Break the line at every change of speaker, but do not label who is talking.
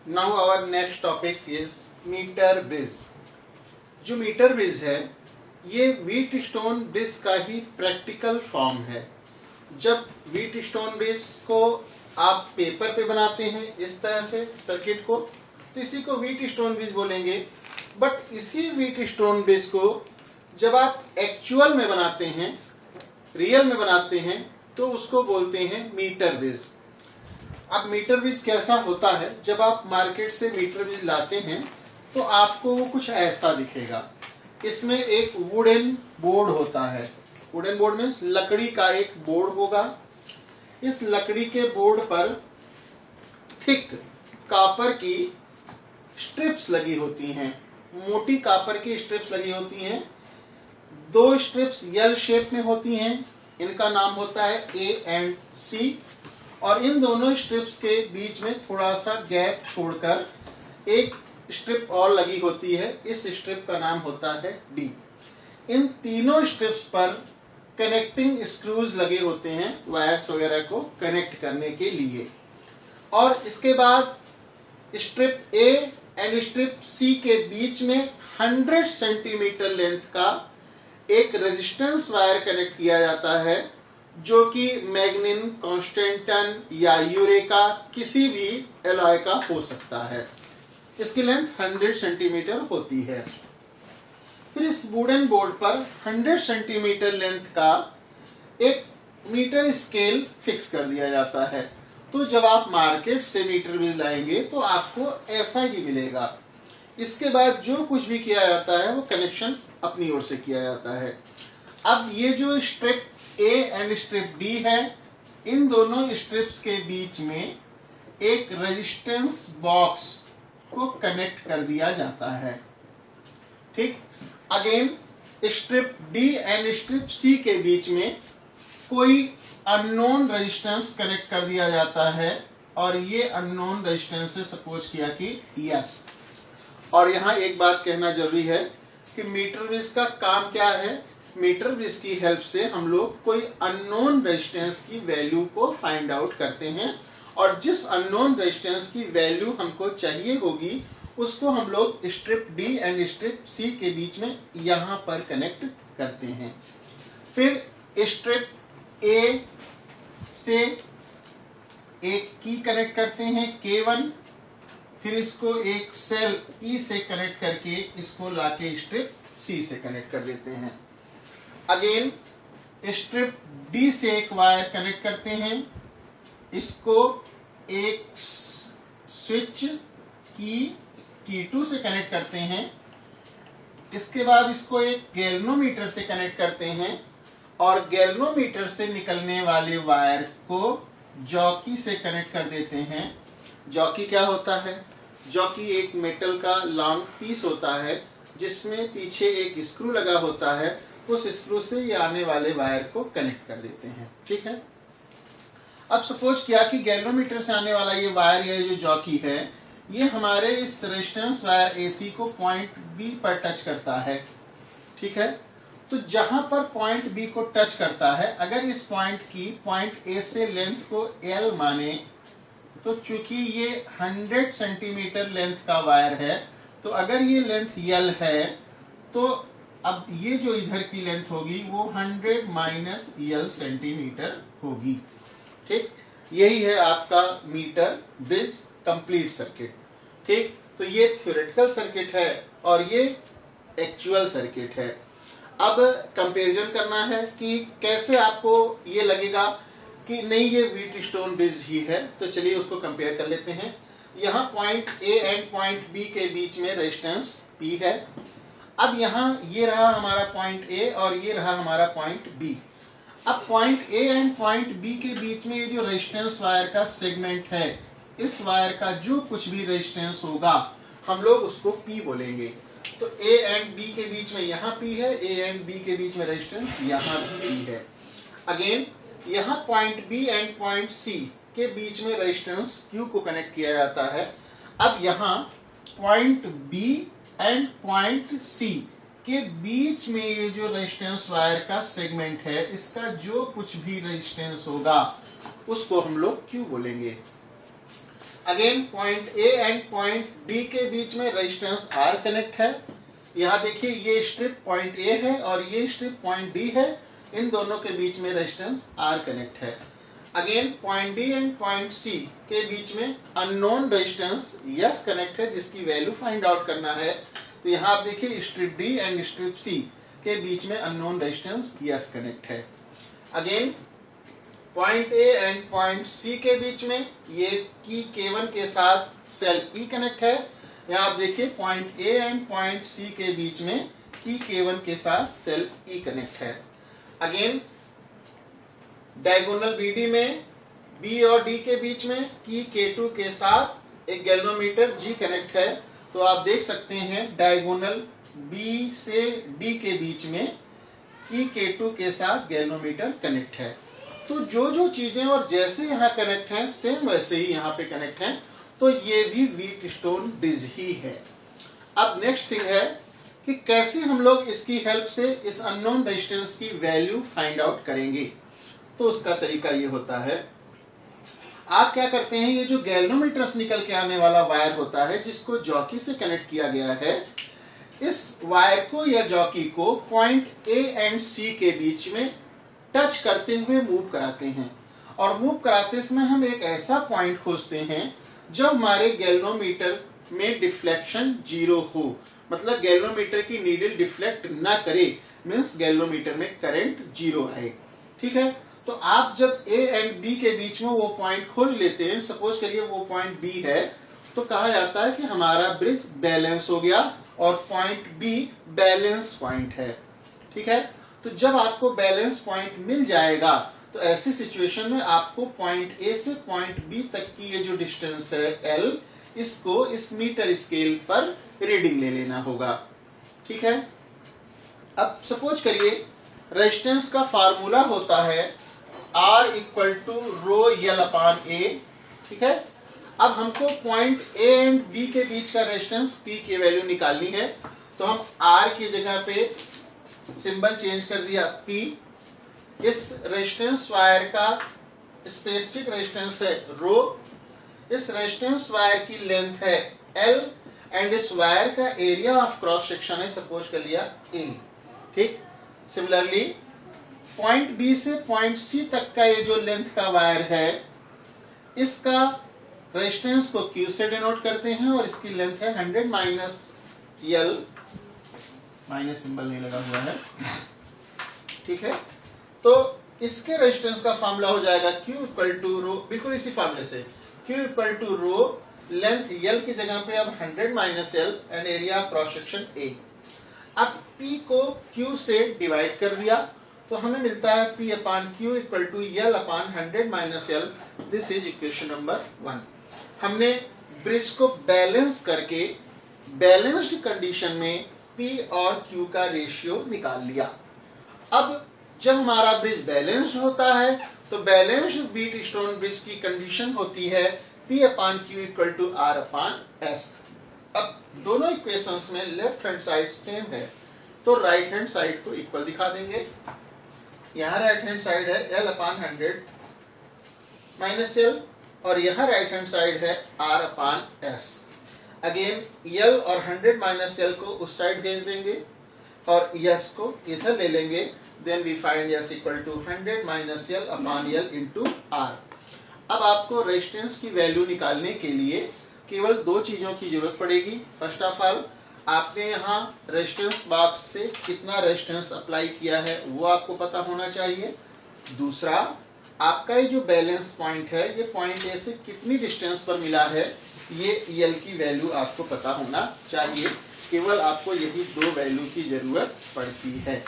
Now our next topic is metre bridge. जो metre bridge है ये व्हीट स्टोन ब्रिज का ही प्रैक्टिकल फॉर्म है। जब व्हीट स्टोन ब्रिज को आप पेपर पे बनाते हैं इस तरह से सर्किट को, तो इसी को व्हीट स्टोन ब्रिज बोलेंगे। बट इसी व्हीट स्टोन ब्रिज को जब आप एक्चुअल में बनाते हैं, रियल में बनाते हैं, तो उसको बोलते हैं मीटर ब्रिज। अब मीटर ब्रिज कैसा होता है, जब आप मार्केट से मीटर ब्रिज लाते हैं तो आपको वो कुछ ऐसा दिखेगा। इसमें एक वुडन बोर्ड होता है। वुडन बोर्ड मीन्स लकड़ी का एक बोर्ड होगा। इस लकड़ी के बोर्ड पर थिक कॉपर की स्ट्रिप्स लगी होती हैं, मोटी कॉपर की स्ट्रिप्स लगी होती हैं। दो स्ट्रिप्स एल शेप में होती हैं, इनका नाम होता है ए एंड सी। और इन दोनों स्ट्रिप्स के बीच में थोड़ा सा गैप छोड़कर एक स्ट्रिप और लगी होती है, इस स्ट्रिप का नाम होता है डी। इन तीनों स्ट्रिप्स पर कनेक्टिंग स्क्रूज लगे होते हैं वायर्स वगैरह को कनेक्ट करने के लिए। और इसके बाद strip A and strip C के बीच में 100 सेंटीमीटर लेंथ का एक रेजिस्टेंस वायर कनेक्ट किया जाता है, जो कि मैग्नीन, कॉन्स्टेंटन या यूरेका किसी भी एलॉय का हो सकता है। इसकी लेंथ 100 सेंटीमीटर होती है। फिर इस वुडन बोर्ड पर 100 सेंटीमीटर लेंथ का एक मीटर स्केल फिक्स कर दिया जाता है। तो जब आप मार्केट से मीटर ब्रिज लाएंगे तो आपको ऐसा ही मिलेगा। इसके बाद जो कुछ भी किया जाता है वो कनेक्शन अपनी ओर से किया जाता है। अब ये जो strip A and strip D है, इन दोनों स्ट्रिप्स के बीच में एक रेजिस्टेंस बॉक्स को कनेक्ट कर दिया जाता है। ठीक, again strip D and strip C के बीच में कोई अननोन रेजिस्टेंस कनेक्ट कर दिया जाता है, और ये अननोन रेजिस्टेंस से सपोज किया कि यस। और यहाँ एक बात कहना जरूरी है कि मीटर ब्रिज का काम क्या है। मीटर ब्रिज की हेल्प से हम लोग कोई अननोन रेजिस्टेंस की वैल्यू को फाइंड आउट करते हैं, और जिस अननोन रेजिस्टेंस की वैल्यू हमको चाहिए होगी उसको हम लोग strip D and strip C के बीच में यहां पर कनेक्ट करते हैं। फिर स्ट्रिप ए से एक की कनेक्ट करते हैं K1, फिर इसको एक सेल ई से कनेक्ट करके इसको लाके स्ट्रिप सी से कनेक्ट कर देते हैं। अगेन स्ट्रिप डी से एक वायर कनेक्ट करते हैं, इसको एक स्विच की T2 से कनेक्ट करते हैं। इसके बाद इसको एक गैल्वेनोमीटर से कनेक्ट करते हैं, और गैल्वेनोमीटर से निकलने वाले वायर को जॉकी से कनेक्ट कर देते हैं। जॉकी क्या होता है? जॉकी एक मेटल का लॉन्ग पीस होता है जिसमें पीछे एक स्क्रू लगा होता है, उस स्क्रू से ये आने वाले वायर को कनेक्ट कर देते हैं। ठीक है, अब सपोज किया कि गैल्वेनोमीटर से आने वाला ये वायर, ये जो जॉकी है, ये हमारे इस रेजिस्टेंस वायर AC को पॉइंट B पर टच करता है। ठीक है, तो जहां पर पॉइंट B को टच करता है, अगर इस पॉइंट की पॉइंट A से लेंथ को L माने, तो चूंकि ये 100 सेंटीमीटर लेंथ का वायर है, तो अगर ये लेंथ L है, तो अब ये जो इधर की लेंथ होगी वो 100 माइनस L सेंटीमीटर होगी। ठीक, यही है आपका मीटर ब्रिज कंप्लीट सर्किट। ठीक, तो ये थ्योरेटिकल सर्किट है और ये एक्चुअल सर्किट है। अब कंपैरिजन करना है कि कैसे आपको ये लगेगा कि नहीं ये व्हीट स्टोन ब्रिज ही है। तो चलिए उसको कंपेयर कर लेते हैं। यहाँ point A and point B के बीच में रेजिस्टेंस P है। अब यहाँ ये रहा हमारा पॉइंट ए और ये रहा हमारा पॉइंट बी। अब point A and point B के बीच में ये जो रेजिस्टेंस वायर का सेगमेंट है, इस वायर का जो कुछ भी रेजिस्टेंस होगा हम लोग उसको P बोलेंगे। तो ए एंड बी के बीच में यहाँ P है, ए एंड बी के बीच में रेजिस्टेंस यहाँ भी P है। अगेन यहाँ point B and point C के बीच में रेजिस्टेंस Q को कनेक्ट किया जाता है। अब यहाँ point B and point C के बीच में ये जो रेजिस्टेंस वायर का सेगमेंट है, इसका जो कुछ भी रेजिस्टेंस होगा उसको हम लोग Q बोलेंगे। Again point A and point D के बीच में रेजिस्टेंस आर कनेक्ट है। यहाँ देखिए ये स्ट्रिप पॉइंट ए है और ये स्ट्रिप पॉइंट डी है, इन दोनों के बीच में रेजिस्टेंस आर कनेक्ट है। Again point D and point C के बीच में अननोन रेजिस्टेंस यस कनेक्ट है, जिसकी वैल्यू फाइंड आउट करना है। तो यहाँ आप देखिए strip D and strip C के बीच में अननोन रेजिस्टेंस यस कनेक्ट है। Again point A and point C के बीच में ये की K1 के साथ सेल E कनेक्ट है। यहाँ आप देखिए point A and point C के बीच में की K1 के साथ सेल E कनेक्ट है। अगेन डायगोनल BD में B और D के बीच में की K2 के साथ एक गैल्वेनोमीटर G कनेक्ट है। तो आप देख सकते हैं डायगोनल B से D के बीच में की K2 के साथ गैल्वेनोमीटर कनेक्ट है। तो जो जो चीजें और जैसे यहाँ कनेक्ट हैं सेम वैसे ही यहाँ पे कनेक्ट हैं। तो ये भी व्हीटस्टोन ब्रिज ही है। अब नेक्स्ट थिंग है कि कैसे हम लोग इसकी हेल्प से इस अननोन रेजिस्टेंस की वैल्यू फाइंड आउट करेंगे। तो उसका तरीका ये होता है, आप क्या करते हैं, ये जो गैल्वेनोमीटर से निकल के आने वाला वायर होता है जिसको जॉकी से कनेक्ट किया गया है, इस वायर को या जॉकी को पॉइंट ए एंड सी के बीच में टच करते हुए मूव कराते हैं। और मूव कराते समय हम एक ऐसा पॉइंट खोजते हैं जब हमारे गैल्वेनोमीटर में डिफ्लेक्शन 0 हो, मतलब गैल्वेनोमीटर की नीडल डिफ्लेक्ट ना करे, मींस गैल्वेनोमीटर में करंट 0 आए। ठीक है, तो आप जब ए एंड बी के बीच में वो पॉइंट खोज लेते हैं, सपोज करिए वो पॉइंट बी है, तो कहा जाता है कि हमारा ब्रिज बैलेंस हो गया और पॉइंट बी बैलेंस पॉइंट है। ठीक है, तो जब आपको बैलेंस पॉइंट मिल जाएगा तो ऐसी सिचुएशन में आपको पॉइंट ए से पॉइंट बी तक की ये जो डिस्टेंस है एल, इसको इस मीटर स्केल पर रीडिंग ले लेना होगा। ठीक है, अब सपोज करिए रेजिस्टेंस का फार्मूला होता है R इक्वल टू रो यल अपान ए। ठीक है, अब हमको पॉइंट ए एंड बी के बीच का रेजिस्टेंस P की वैल्यू निकालनी है। तो हम R की जगह पे सिंबल चेंज कर दिया P। इस रेजिस्टेंस वायर का स्पेसिफिक रेजिस्टेंस है रो, इस रेजिस्टेंस वायर की लेंथ है L एंड इस वायर का एरिया ऑफ क्रॉस सेक्शन है सपोज कर लिया A। ठीक, सिमिलरली पॉइंट बी से पॉइंट सी तक का ये जो लेंथ का वायर है, इसका रेजिस्टेंस को Q से डिनोट करते हैं और इसकी लेंथ है 100 माइनस L, माइनस सिंबल नहीं लगा हुआ है। ठीक है, तो इसके रेजिस्टेंस का फार्मूला हो जाएगा Q इक्वल टू रो, बिल्कुल इसी फार्मूले से, Q equal to rho length L की जगह पे अब 100 minus L and area of cross section A। अब P को Q से डिवाइड कर दिया तो हमें मिलता है P upon Q equal to L upon 100 minus L। This is equation number 1। हमने ब्रिज को बैलेंस करके बैलेंस्ड कंडीशन में P और Q का रेशियो निकाल लिया। अब जब हमारा ब्रिज बैलेंस्ड होता है तो बैलेंस्ड व्हीटस्टोन ब्रिज की कंडीशन होती है P upon Q equal to R upon S। अब दोनों इक्वेशंस में लेफ्ट हैंड साइड सेम है तो राइट हैंड साइड को इक्वल दिखा देंगे। यहाँ राइट हैंड साइड है L अपान 100 माइनस L और यहाँ राइट हैंड साइड है R upon S। Again L और 100 माइनस L को उस साइड भेज देंगे और S को इधर ले लेंगे। Then we find S equal to 100 minus L upon L into R। अब आपको रेजिस्टेंस की वैल्यू निकालने के लिए केवल दो चीजों की जरूरत पड़ेगी। फर्स्ट ऑफ ऑल आपने यहाँ रेजिस्टेंस बॉक्स से कितना रेजिस्टेंस अप्लाई किया है वो आपको पता होना चाहिए। दूसरा, आपका ये जो बैलेंस पॉइंट है ये पॉइंट ए से कितनी डिस्टेंस पर मिला है ये एल की वैल्यू आपको पता होना चाहिए। केवल आपको यही दो वैल्यू की जरूरत पड़ती है।